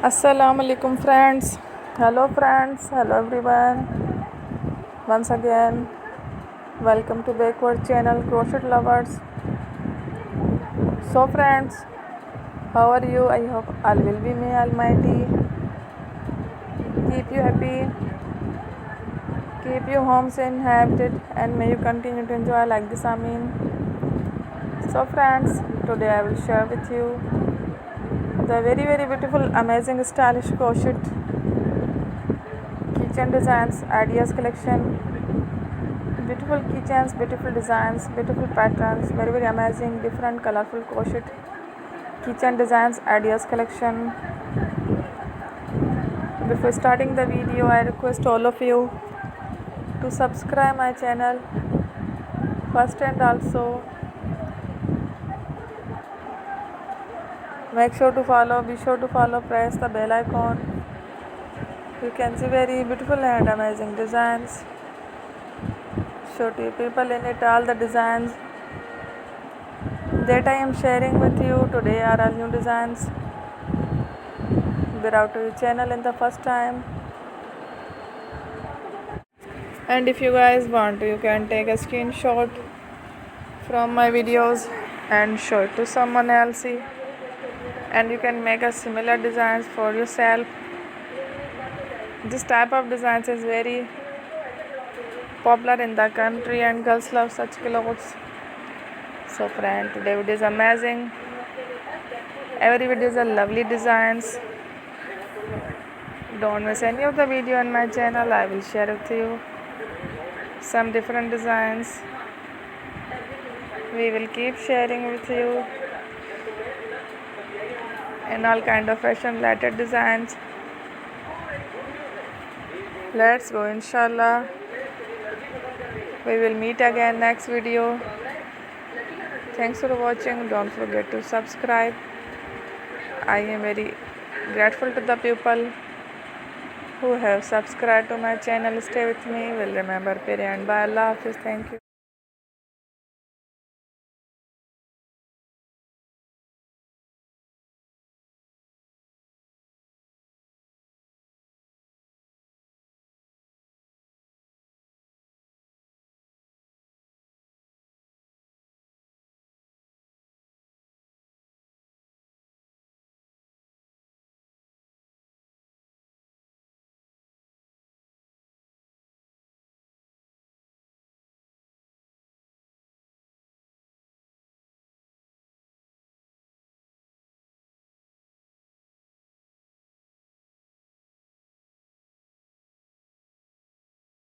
Assalamu alaikum friends. Hello friends. Hello everyone. Once again, welcome to backward channel Crochet Lovers. So friends, how are you? I hope all will be may Almighty keep you happy, keep your homes inhabited, and may you continue to enjoy like this. Amin. So friends, today I will share with you the very beautiful, amazing, stylish crochet keychain designs, ideas collection. Beautiful keychains, beautiful designs, beautiful patterns, very amazing, different, colorful crochet keychain designs, ideas collection. Before starting the video, I request all of you to subscribe my channel first, and also be sure to follow, press the bell icon. You can see very beautiful and amazing designs. Show to people in it all the designs that I am sharing with you today are all new designs. Brought to your channel in the first time. And if you guys want to, you can take a screenshot from my videos and show it to someone else, and you can make a similar designs for yourself. This type of designs is very popular in the country and girls love such clothes. So friend, today video is amazing. Every video is a lovely designs. Don't miss any of the video on my channel. I will share with you some different designs. We will keep sharing with you and all kind of fashion related designs. Let's go, inshallah. We will meet again next video. Thanks for watching. Don't forget to subscribe. I am very grateful to the people who have subscribed to my channel. Stay with me. Will remember Piri and bye. Allah Hafiz. Thank you.